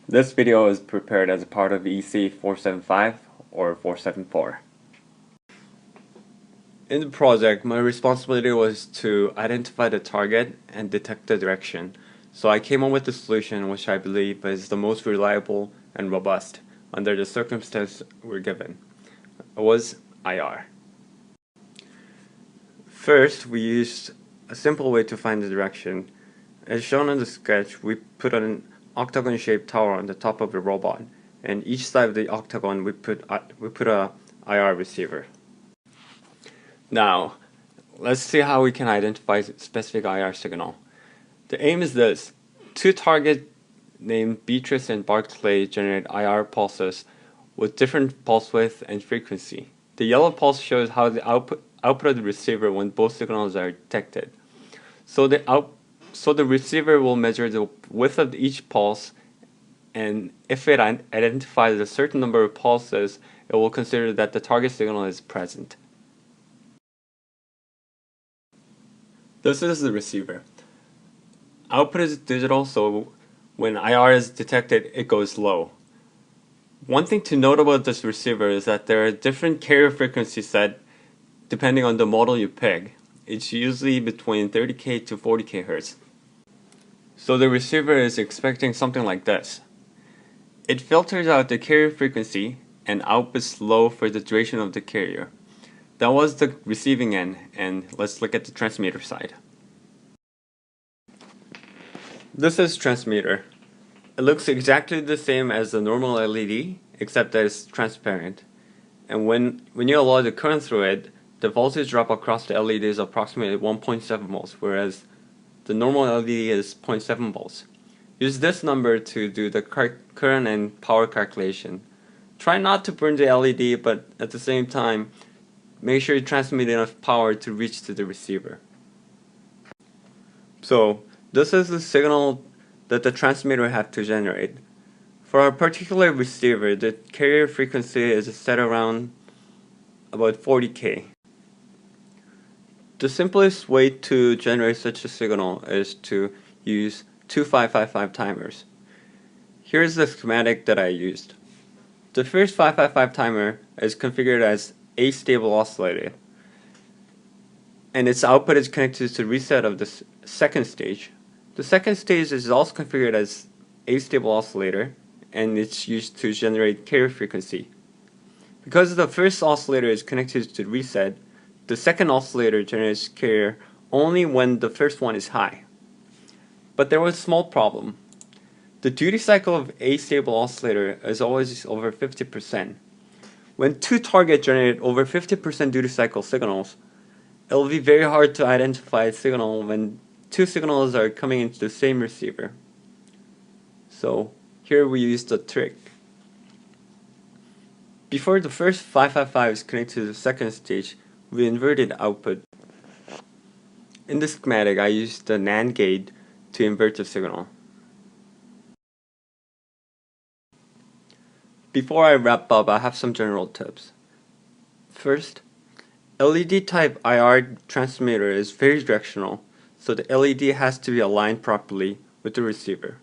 This video is prepared as a part of EECE 475 or 474. In the project, my responsibility was to identify the target and detect the direction. So I came up with the solution which I believe is the most reliable and robust under the circumstances we're given. It was IR. First, we used a simple way to find the direction. As shown in the sketch, we put an octagon-shaped tower on the top of the robot, and each side of the octagon we put a IR receiver. Now, let's see how we can identify specific IR signal. The aim is this: two targets named Beatrice and Barclay generate IR pulses with different pulse width and frequency. The yellow pulse shows how the output of the receiver when both signals are detected. So the receiver will measure the width of each pulse, and if it identifies a certain number of pulses, it will consider that the target signal is present. This is the receiver. Output is digital, so when IR is detected, it goes low. One thing to note about this receiver is that there are different carrier frequencies set depending on the model you pick. It's usually between 30K to 40K Hz. So the receiver is expecting something like this. It filters out the carrier frequency and outputs low for the duration of the carrier. That was the receiving end, and let's look at the transmitter side. This is transmitter. It looks exactly the same as the normal LED, except that it's transparent. And when you allow the current through it, the voltage drop across the LED is approximately 1.7 volts, whereas the normal LED is 0.7 volts. Use this number to do the current and power calculation. Try not to burn the LED, but at the same time, make sure you transmit enough power to reach to the receiver. So, this is the signal that the transmitter had to generate. For our particular receiver, the carrier frequency is set around about 40K. The simplest way to generate such a signal is to use two 555 timers. Here's the schematic that I used. The first 555 timer is configured as astable oscillator, and its output is connected to the reset of the second stage. The second stage is also configured as astable oscillator, and it's used to generate carrier frequency. Because the first oscillator is connected to the reset, the second oscillator generates carrier only when the first one is high. But there was a small problem. The duty cycle of astable oscillator is always over 50%. When two targets generate over 50% duty cycle signals, it will be very hard to identify a signal when two signals are coming into the same receiver. So here we use the trick. Before the first 555 is connected to the second stage, we inverted output. In the schematic, I used the NAND gate to invert the signal. Before I wrap up, I have some general tips. First, LED type IR transmitter is very directional, so the LED has to be aligned properly with the receiver.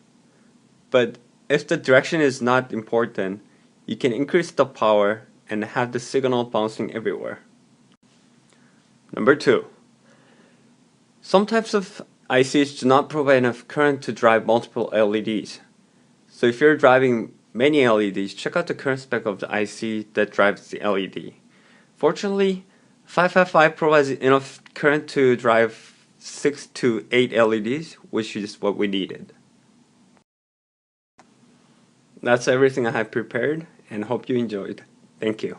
But if the direction is not important, you can increase the power and have the signal bouncing everywhere. Number 2. Some types of ICs do not provide enough current to drive multiple LEDs. So if you're driving many LEDs, check out the current spec of the IC that drives the LED. Fortunately, 555 provides enough current to drive 6 to 8 LEDs, which is what we needed. That's everything I have prepared, and hope you enjoyed. Thank you.